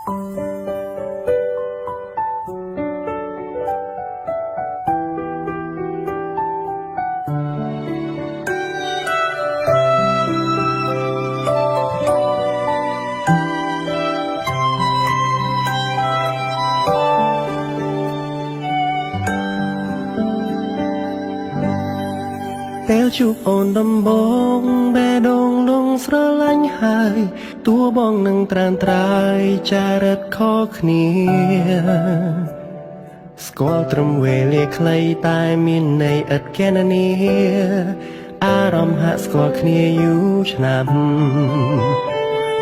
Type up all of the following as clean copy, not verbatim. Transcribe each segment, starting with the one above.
ពេលជួបអូនដំបងបេះដូងលងស្រឡាញ់ហើយតួបងនឹងត្រានត្រាយចារិតខុសគ្នាស្គាល់ត្រឹមវេលាខ្លីតែមានន័យឥតកណនាអារម្មណ៍ហាក់ស្គាល់គ្នាយូរឆ្នាំ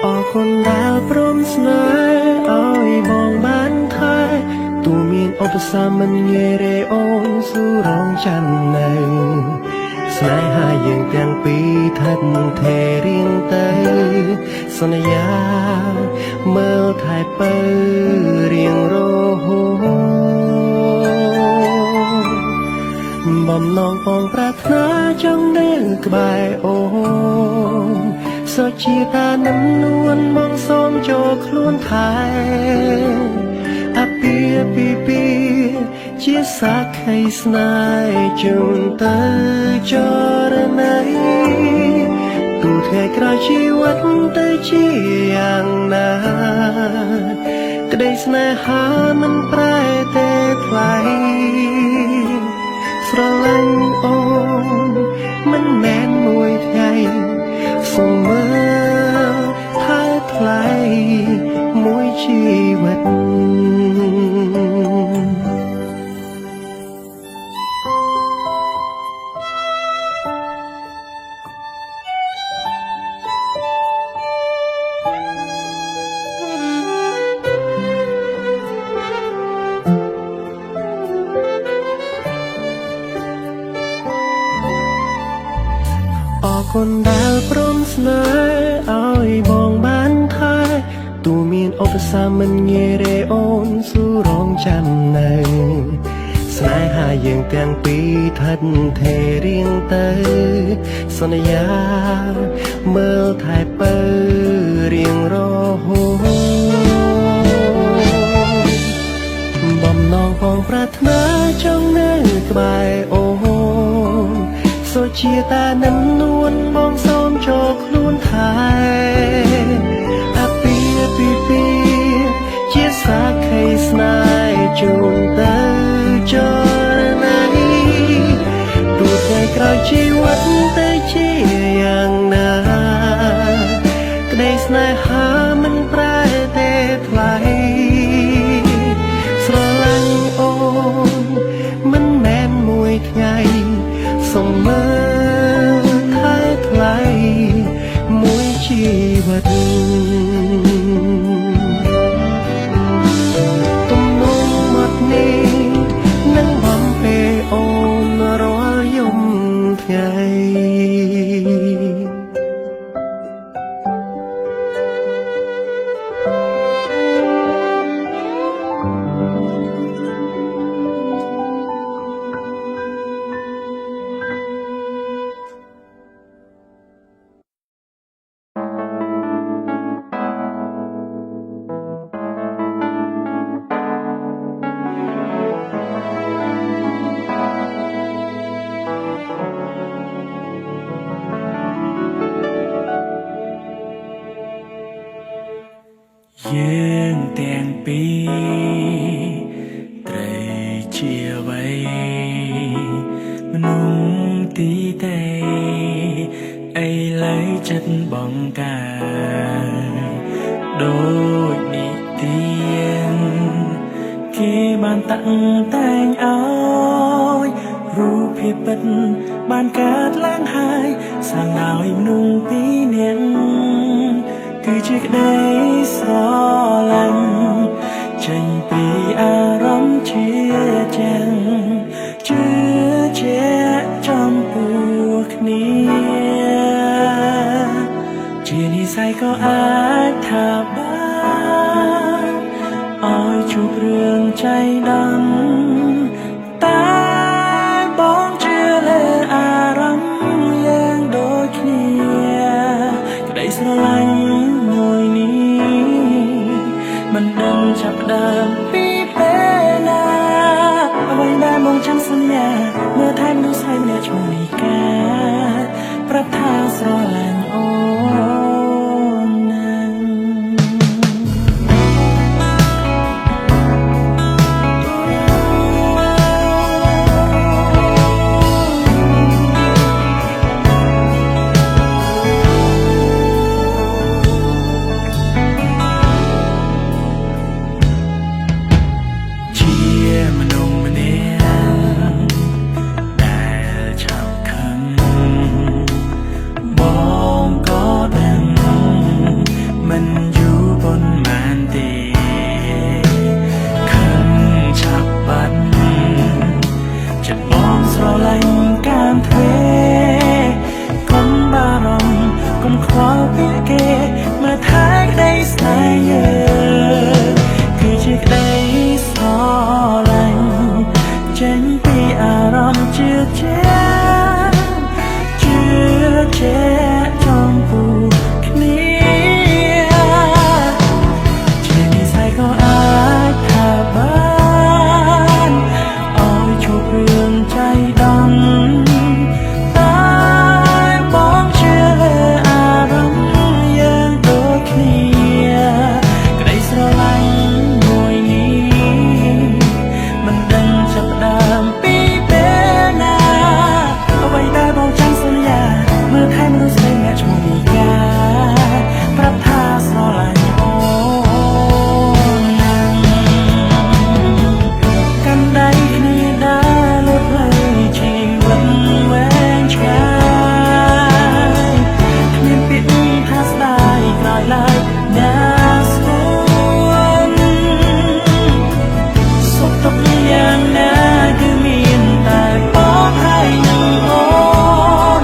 អរគុណដែលព្រមស្នេហ៍ឲ្យបងបានថែទូមានឧបសគ្គមិនងាយរេអូនស៊ូរងចាំនៅស្នេហាយើងទាំងពីរថិតថេររៀងទៅសន្យាមើលថែពៅរៀងរហូតបំណងបងប្រាថ្នាចង់នៅក្បែរអូនសុជាតានឹងនួនបងសូមចូលខ្លួនថែអាពាហ៍ពិពាហ៍ជាសាក្ខីស្នេហ៍ជូនទៅចរណីទូថ្ងៃក្រោយជីវិតទៅជាយ៉ាងណាក្តីស្នេហាមិនប្រែទេថ្លៃស្រឡាញ់អូនមិនមែនមួយថ្ងៃសូមមើលថែថ្លៃមួយជីវិតអរគុណដែលព្រមស្នេហ៍ឲ្យបងបានថែទូមានឧបសគ្គមិនងាយរេអូនស៊ូរងចាំនៅស្នេហាយើងទាំងពីរថិតថេររៀងទៅសន្យាមើលថែពៅរៀងរហូតបំណងបងប្រាថ្នាចង់នៅក្បែរអូនសុជាតានឹងនួនបងសូមចូលខ្លួនថែអាពាហ៍ពិពាហ៍ជាសាក្ខីស្នេហ៍ជូនទៅចរណីទូថ្ងៃក្រោយជីវិតទៅជាយ៉ាងណាក្តីស្នេហាមិនប្រែទេថ្លៃស្រឡាញ់អូនមិនមែនមួយថ្ងៃសូមមើលថែថ្លៃមួយជីវិតទំនងមកនេះនឹងបំពេអូនរាល់យំថ្ងៃយើងទាំងពីរត្រូវជាអ្វីមនុស្សទីទេឥឡូវចិត្តបងកាយដូចនិទានគេបានតាក់តែងឲ្យរូបភាពពិតបានកើតឡើងហើយសាងឲ្យមនុស្សពីរនាក់គឺជាក្តីស្រឡាញ់ចេញពីអារម្មណ៍ជាចាំងជឿជាក់ចំពោះគ្នាជានិស្ស័យក៏អាចថាបានឲ្យជួបរឿងចៃដន្យតែបងជឿលើអារម្មណ៍យ៉ាងដូចគ្នាក្តីស្រឡាញ់មួយនេះមិន មិនយូរប៉ុន្មានទេខឹងឆាប់បាត់ចិត្តបងស្រឡាញ់ការទ្វេកុំបារម្ភកុំខ្វល់ពីគេមើលថែក្តីស្នេហ៍យើងគឺជាក្តីស្រឡាញ់ចេញពីអារម្មណ៍ជឿជាក់ចំពោះគ្នាជានិស្ស័យក៏អាចថាបានឲ្យជួបរឿងចៃដន្យតែបងជឿលើអារម្មណ៍យើងដូចគ្នាក្តីស្រឡាញ់មួយនេះមិនដឹងចាប់ផ្ដើមពីពេលណាអ្វីដែលបងចាំសន្យាមើលថែមនុស្សស្រីអ្នកឈ្មោះនីកាប្រាប់ថាស្រឡាញ់អូនណាស់កាន់ដៃគ្នាដើរលើផ្លូវជីវិតវែងឆ្ងាយគ្មានពាក្យថាស្ដាយក្រោយឡើយណាស្គនសុខទុក្ខយ៉ាងណាគឺមានតែបងហើយនឹងអូន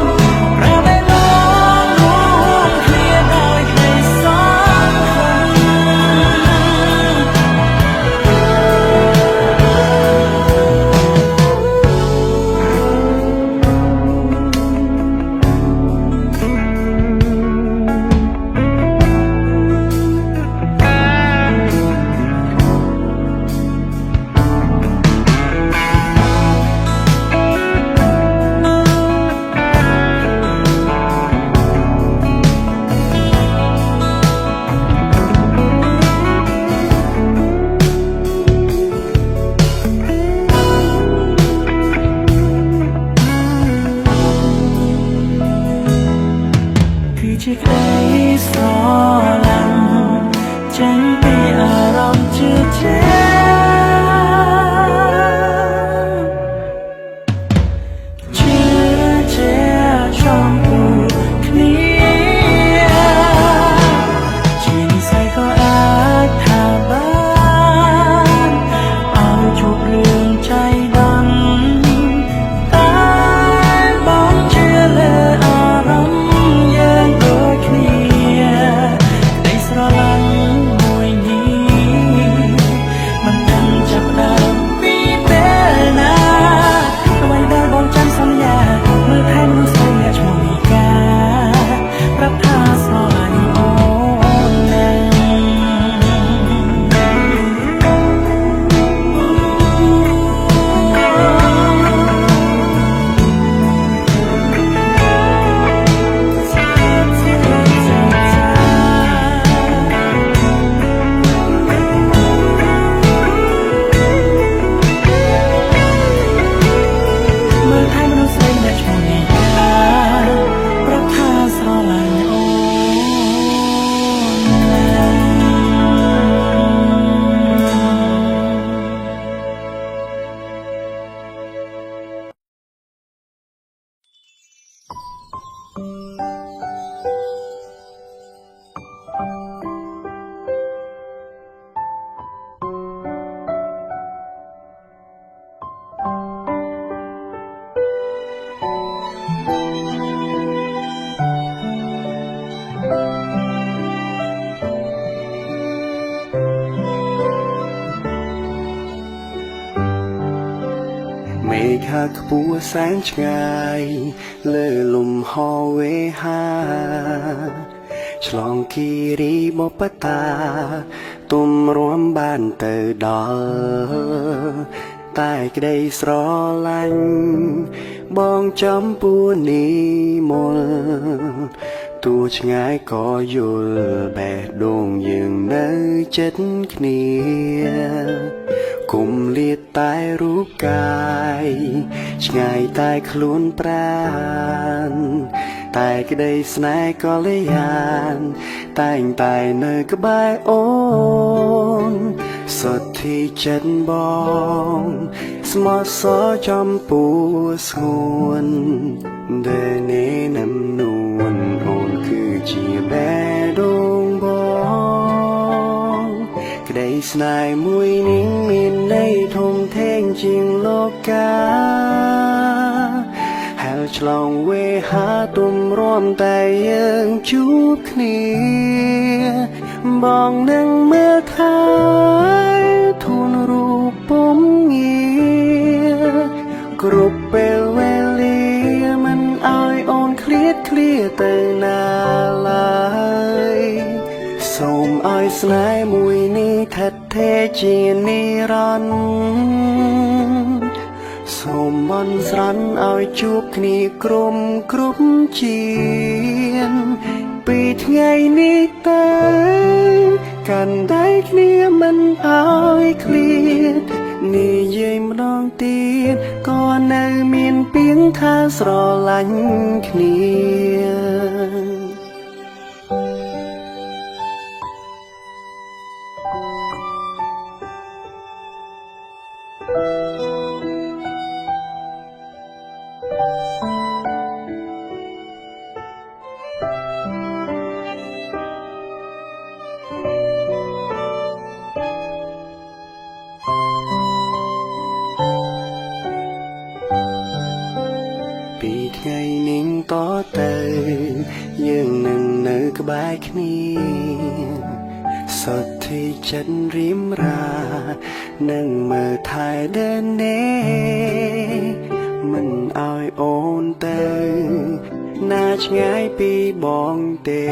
ប្រែបែបរួមគ្នាដោយក្តីសង្ឃឹមគឺជាក្តីស្រឡាញ់ចេញពីអារម្មណ៍ជឿជាក់ចំពោះគ្នាជានិស្ស័យក៏អាចថាបានឲ្យជួបរឿងចៃដន្យតែបងជឿលើអារម្មណ៍យើងដូចគ្នាក្តីស្រឡាញ់មួយនេះមិនដឹងចាប់ផ្ដើមពីពេលណាអ្វីដែលបងចាំសន្យាមើលថែមនុស្សស្រីអ្នកឈ្មោះនីកាប្រាប់ថាស្រឡាញ់អូនណាស់មើលថែមនុស្សស្រីអ្នកឈ្មោះនីកាប្រាប់ថាស្រឡាញ់អូនណាស់មេឃខ្ពស់សែនឆ្ងាយលើលំហវេហាឆ្លងគិរីបបតាទុំរួមបានទៅដល់តែក្តីស្រឡាញ់បងចំពោះនេះមុលទោះឆ្ងាយក៏យល់បេះដូងយើងនៅចិត្តគ្នាគុំលាតតែរូបកាយឆ្ងាយតែខ្លួនប្រាណតែក្តីស្នេហ៍ក៏លយានតែងតែនៅក្បែរអូនសុទ្ធទីចិត្តបងស្មោះសរចំពោះស្ងួនដែលនេនំនួនអូនគឺជាបេះដូងបង ស្នេហ៍មួយនេះមានន័យធំធេងជាងលោកាហែលឆ្លងវេហាទុំរំតែយើងជួបគ្នាបងនឹងមើលថែធូនរូបពុំងារគ្រប់ពេលវេលាមិនឲ្យអូនឃ្លាតឃ្លាទៅណាឡើយសូមឲ្យស្នេហ៍មួយនេះថិតថេរជានិរន្តរ៍សូមបន់ស្រន់ឲ្យជួបគ្នាគ្រប់ជាតិពីថ្ងៃនេះទៅកាន់តែគ្នាមិនឲ្យឃ្លាតនិយាយម្ដងទៀតក៏នៅមានពាក្យថាស្រឡាញ់គ្នាពីថ្ងៃនេះតទៅយើងនឹងនៅក្បែរគ្នាសុទ្ធទីចិត្តរៀមរានឹងមើលថែដើរនេះមិនឲ្យអូនទៅណាឆ្ងាយពីបងទេ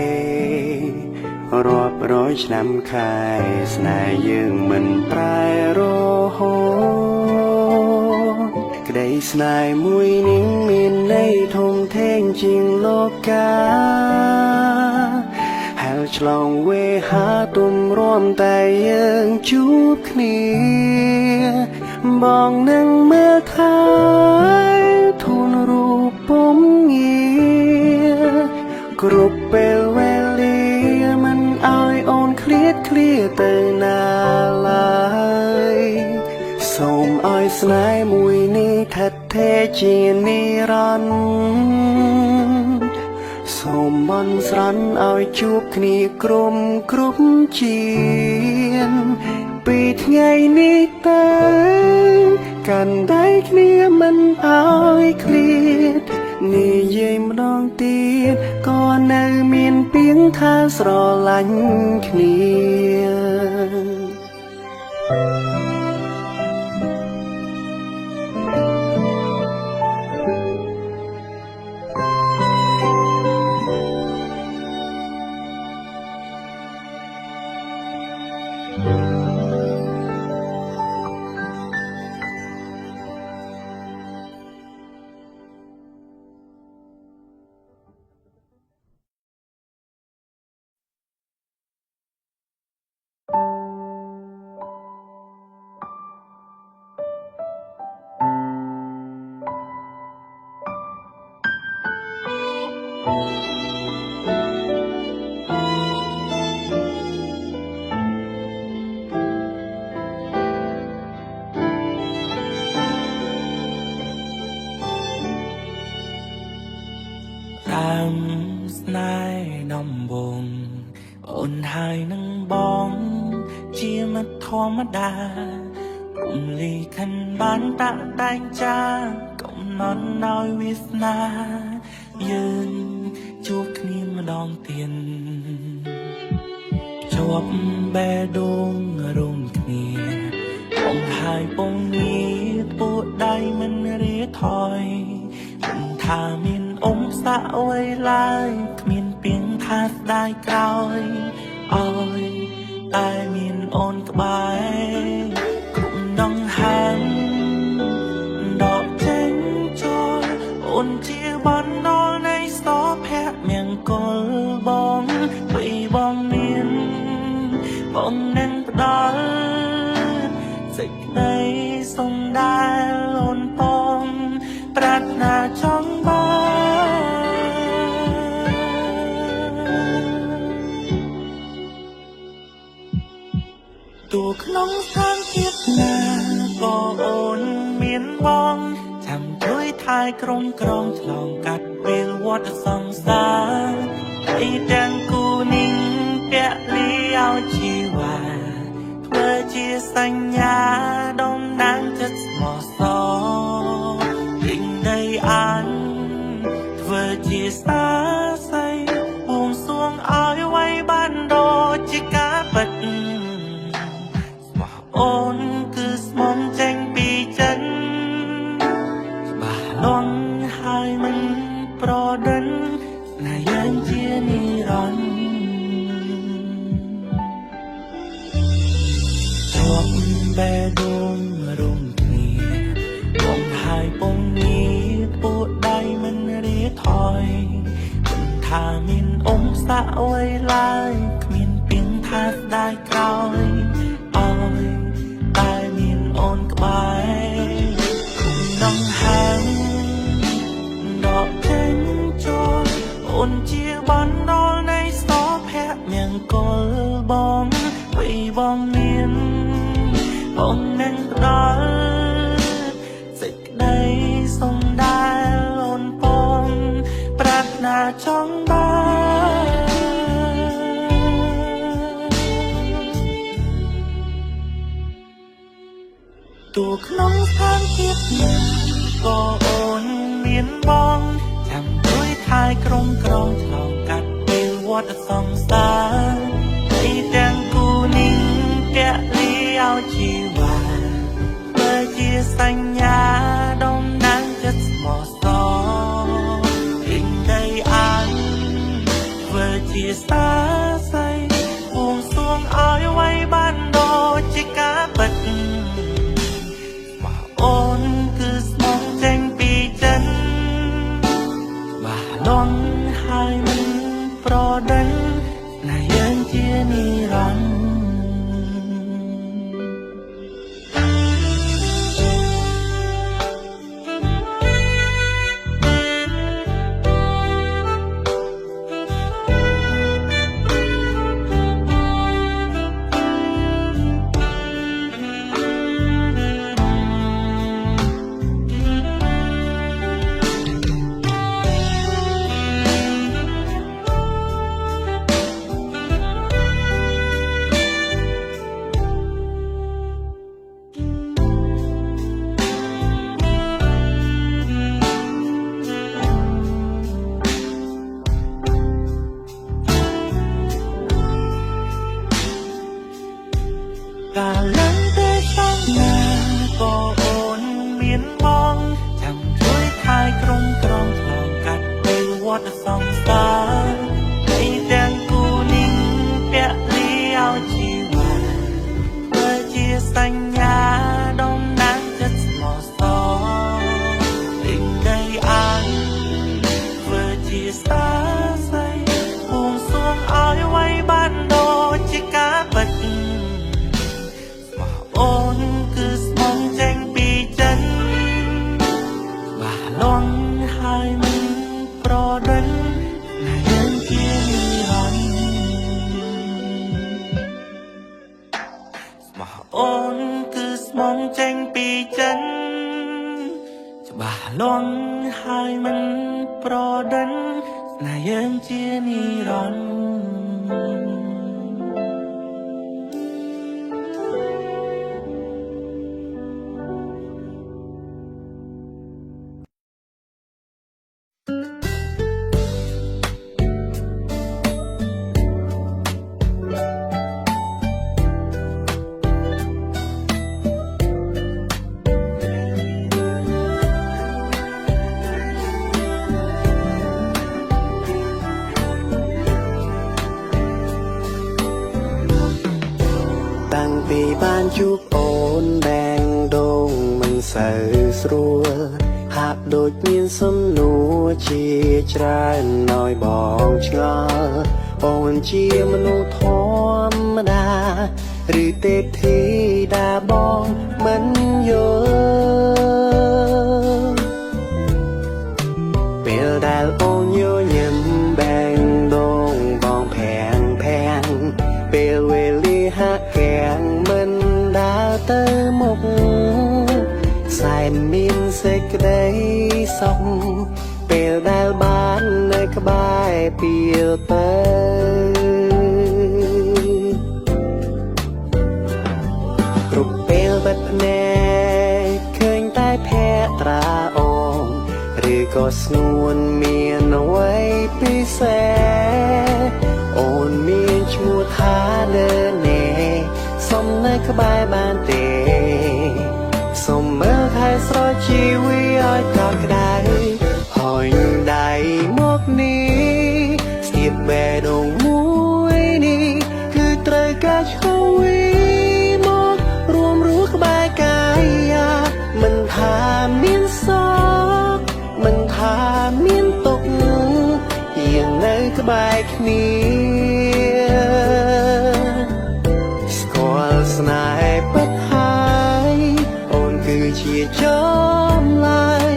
រាប់រយឆ្នាំខែស្នេហ៍យើងមិនប្រែរហូតក្តីស្នេហ៍មួយនេះមានន័យធំធេងជាងលោកាហែលឆ្លងវេហាទុំរំតែយើងជួបគ្នាបងនឹងមើលថែធូនរូបពុំងារគ្រប់ពេលវេលាមិនឲ្យអូនឃ្លាតឃ្លាទៅណាឡើយសូមឲ្យស្នេហ៍មួយនេះថិតថេរជានិរន្តរ៍សូមបន់ស្រន់ឲ្យជួបគ្នាគ្រប់ជាតិពីថ្ងៃនេះទៅកាន់តែគ្នាមិនឲ្យឃ្លាតនិយាយម្ដងទៀតក៏នៅមានពាក្យថាស្រឡាញ់គ្នាស្នេហ៍ដំបងអូនហើយនឹងបងជាមិត្តធម្មតាគុំលីខិនបានតាក់តែងចាកំណត់ឲ្យវាសនាយើងជួបគ្នាម្ដងទៀតជាប់បេះដូងរួមគ្នាបងហើយពងនេះពួកដៃមិនរាថយមិនថាមានអ៊ំសាក់អ្វីឡើយគ្មានពីងថាស្ដាយក្រោយអើយតែមានអូនក្បែរគុំដងហាំដកចេញចូលអូនជាបណ្ណលនៃសភៈមង្គលបងពីបងមានបងនឹងផ្ដល់សេចក្តីសុំដែលអូនពងប្រាថ្នាចង់បានទោះក្នុងស្ថានភាពណាក៏អូនមានបងចាំជួយថែក្រុមក្រងឆ្លងកាត់ពេលវដ្តសង្សារអីទាំងគូនឹងពលីឲ្យជីវ៉ាធ្វើ ជាសញ្ញាតំណាងចិត្តស្មោះសរពេញដីអានធ្វើជាសាស័យបួងសួងឲ្យໄວបានដូចជាការពិតស្មោះអូនគឺស្មុំចេញពីចិត្តច្បាស់លាស់ហើយមិនប្រដិនណាយើងជានិរន្តរ៍ជាប់បេះដូងរុំគ្នាបងហើយពងងារពួកដៃមិនរៀថយមិនថាមានអ៊ំសាក់អ្វីឡើយគ្មានពីងថាស្ដាយក្រោយអើយតែមានអូនក្បែរគុំនងហាងដកចេញចូលអូនជាបណ្ដោលនៃសភៈមង្គលបងពីបងមានបងនឹងផ្ដល់សេចក្ដីសុំដែលអូនពងប្រាថ្នាចង់បានទូក្នុងស្ថានភាពនេះក៏អូនមានបងចាំជួយថែក្រុមក្រងឆ្លងកាត់ពេលវដ្តសង្សារពីទាំងគូនេះពលីឲ្យជីវ៉ាធ្វើជាសញ្ញាតំណាងចិត្តស្មោះសរពេញដីអានធ្វើជាសាស័យបួងសួងឲ្យໄວបានដូចជាការពិតអូនគឺស្មងចេញពីចិត្តបាឡងហើយមិនប្រដិនណាយើងជានិរន្តរ៍កាលឡើងទេសំណាក៏អូនមានបងចាំជួយថែក្រុមក្រងឆ្លងកាត់ពេលវដ្តសង្សារពីទាំងគូនេះពលីឲ្យជីវ៉ាធ្វើជាសញ្ញាតំណាងចិត្តស្មោះសរពេញដីអានធ្វើជាសាស័យបួងសួងឲ្យໄວបានដូចជាការពិតអូនគឺស្មងចេញពីចិត្តបាឡងហើយមិនប្រដិនណាយើងជានិរន្តរ៍ស្មោះអូនគឺស្មងចេញពីចិត្តច្បាស់លាស់ហើយមិនប្រដិនណាយើងជានិរន្តរ៍តាំងពីបានជួបអូនដែងដូងមិនសូវស្រួលហាក់ដូចមានសំណួរជាច្រើនឲ្យបងឆ្ងល់អូនជាមនុស្សធម្មតាឬទេពធីតាបងមិនយល់ពេលដែលអូនញញឹមបែងដូងបងភាំងពេលវេលាហាក់កាំងមិនដើរទៅមុខសែនមានសេចក្ដីសុខពេលដែលបាននៅក្បែរពីលទៅ ស្ងួនមានអ្វីពិសេសអូនមានឈ្មោះថាលើនេសុំនៅក្បែរបានទេសុំមើលថែស្រោចជីវិតឲ្យកក់ក្ដៅហើយដៃមកនេះស្ទាបបេះដូងមួយនេះគឺត្រូវការឈ្វីមករួមរស់ក្បែរកាយមិនថាមានសោកមិនថាមានទុក្ខយើងនៅក្បែរគ្នាស្គាល់ស្នេហ៍ពិតហើយអូនគឺជាចំឡាយ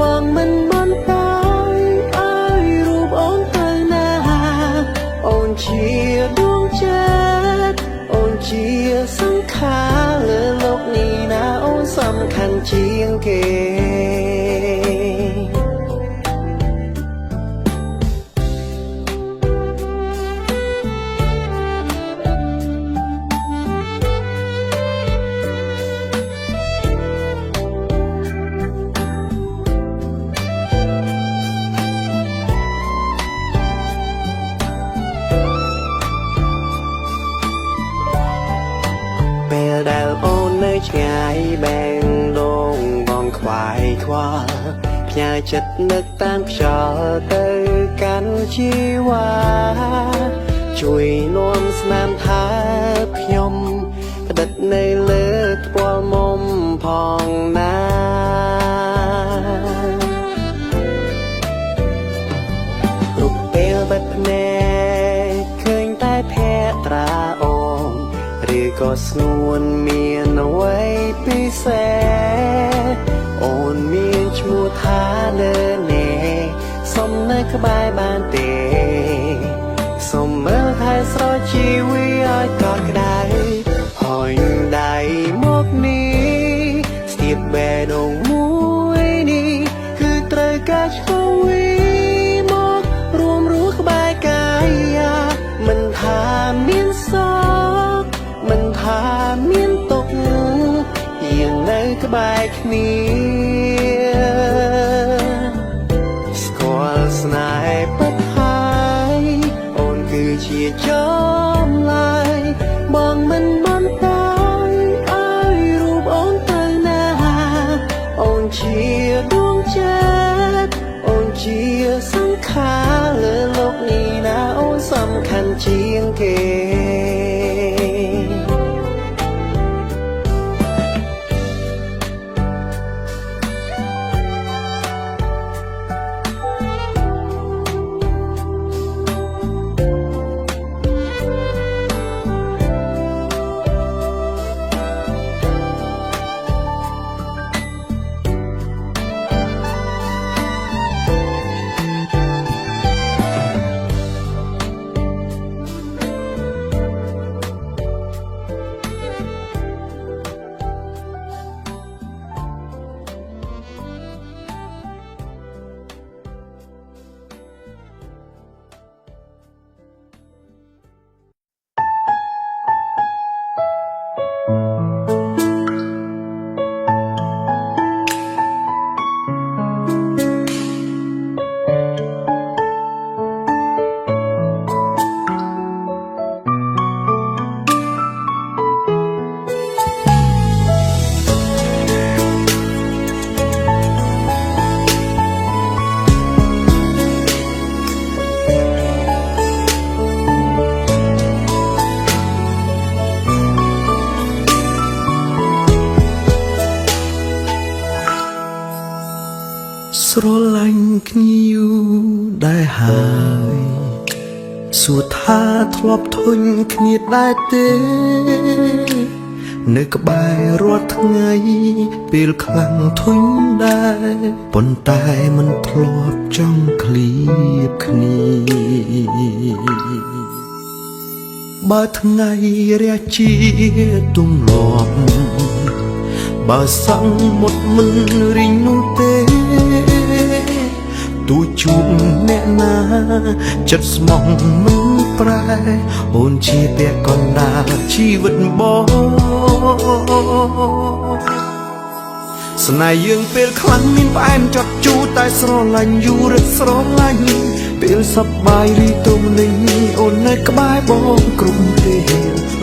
បងមិនបន្តឲ្យរូបអូនទៅណាអូនជាដួងចិត្តអូនជាសង្ខារលើលោកនេះណាអូនសំខាន់ជាងគេពេលដែលអូននៅឆ្ងាយបែងដងបងខ្វាយខ្វល់ផ្ញើចិត្តនឹកតាមខ្យល់ទៅកាន់ជីវ៉ាជួយនាំស្នាមថាខ្ញុំផ្ដិតនៅលើថ្ពាល់មុំផងណារូបពេលបិទភ្នែកឃើញតែភក្ត្រាអូនឬក៏ស្ងួនមានអ្វីពិសេសអូនមានឈ្មោះថាលើនេសុំនៅក្បែរបានទេសុំមើលថែស្រោចជីវិតឲ្យកក់ក្ដៅហើយដៃមកនេះស្ទាបបេះដូងមួយនេះគឺត្រូវការឈ្វីមករួមរស់ក្បែរកាយមិនថាមានសោកមិនថាមានទុក្ខយើងនៅក្បែរគ្នាស្គាល់ស្នេហ៍ពិតហើយអូនគឺជាចំឡាយបងមិនបន្តឲ្យរូបអូនទៅណាអូនជាដួងចិត្តអូនជាសង្ខារលើលោកនេះណាអូនសំខាន់ជាងគេស្រឡាញ់គ្នាយូរដែរហើយសួរថាធ្លាប់ធុញគ្នាដែរទេនៅក្បែររាល់ថ្ងៃពេលខ្លាំងធុញដែរប៉ុន្តែមិនធ្លាប់ចង់ឃ្លាតគ្នាបើថ្ងៃរះជាទម្លាប់បើសង្ឃមុតមិនរីងនោះទេទូជួបអ្នកណាចិត្តស្មោះមិនប្រែអូនជាពាក់កណ្ដាលជីវិតបង ស្នេហ៍យើងពេលខ្លាំងមានផ្អែមចត់ជូរតែស្រឡាញ់យូររឹកស្រឡាញ់ពេលសប្បាយរីទុំនេះអូននៅក្បែរបងគ្រប់ពេល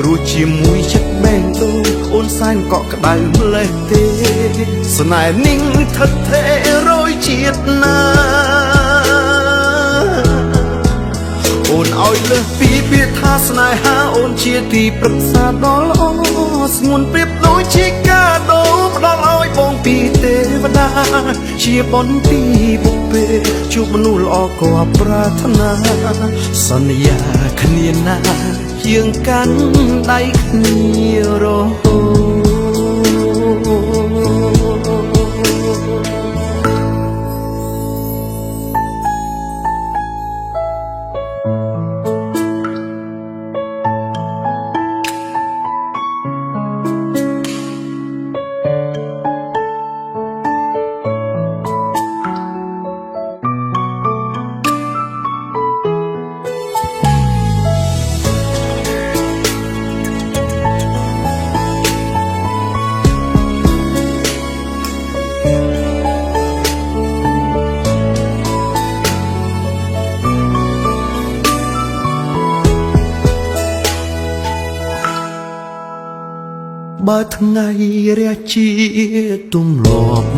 រស់ជាមួយចិត្តបែងដូងអូនសែនកក់ក្ដៅម្លេះទេស្នេហ៍นิ่งថិតថេររយជាតិណាអូនឲ្យលើសពីពាក្យថាស្នេហាអូនជាទីប្រឹក្សាដ៏ល្អស្ងួនប្រៀបដូចជាកាដូផ្ដល់ឲ្យបងពីទេវតាជាបុណ្យពីបុព្វេជួបមនុស្សល្អក៏ប្រាថ្នាសន្យាគ្នាណាយើងកាន់ដៃគ្នារហូតបើថ្ងៃរះជាទម្លាប់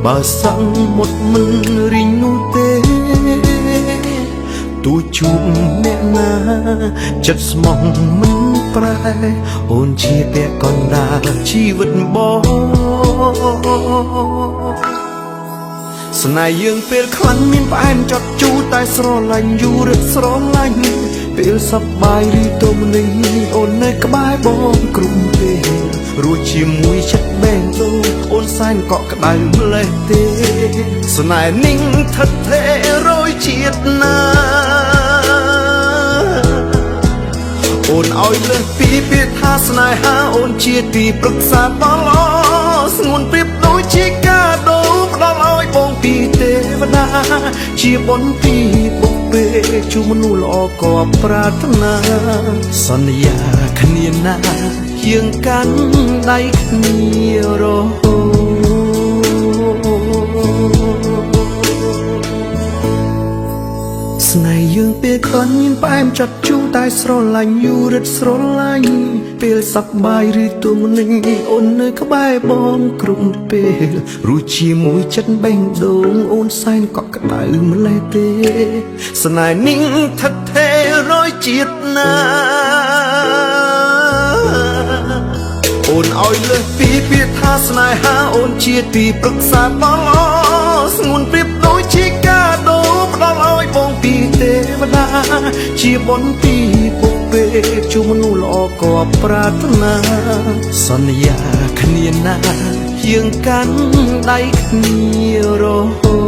បើសង្ឃមុតមិនរីងនោះទេទូជួបអ្នកណាចិត្តស្មោះមិនប្រែអូនជាពាក់កណ្ដាលជីវិតបងស្នេហ៍យើងពេលខ្លាំងមានផ្អែមចត់ជូរតែស្រឡាញ់យូររឹកស្រឡាញ់ពេលសប្បាយរីទុំនេះអូននៅក្បែរបងគ្រប់ពេលរស់ជាមួយចិត្តបែងដូងអូនសែនកក់ក្ដៅម្លេះទេស្នេហ៍นิ่งថិតថេររយជាតិណាអូនឲ្យលើសពីពាក្យថាស្នេហាអូនជាទីប្រឹក្សាដ៏ល្អស្ងួនប្រៀបដូចជាកាដូផ្ដល់ឲ្យបងពីទេវតាជាបុណ្យពីបុព្វេជួបមនុស្សល្អក៏ប្រាថ្នាសន្យាគ្នាណាយើងកាន់ដៃគ្នារហូតស្នេហ៍យើងពេលខ្លាញ់មានផ្អែមចត់ជូរតែស្រឡាញ់យូររឹតស្រឡាញ់ពេលសប្បាយឬទុំនឹងអូននៅក្បែរបងគ្រប់ពេលរស់ជាមួយចិត្តបេះដូងអូនសែនកក់ក្ដៅម្លេះទេស្នេហ៍นิ่งថិតថេររយជាតិណាអូនឲ្យលើសពីពាក្យថាស្នេហាអូនជាទីប្រឹក្សាដ៏ល្អស្ងួនប្រៀបដូចជាកាដូផ្ដល់ឲ្យបងពីទេវតាជាបុណ្យពីបុព្វេជួបមនុស្សល្អក៏ប្រាថ្នាសន្យាគ្នាណាយើងកាន់ដៃគ្នារហូត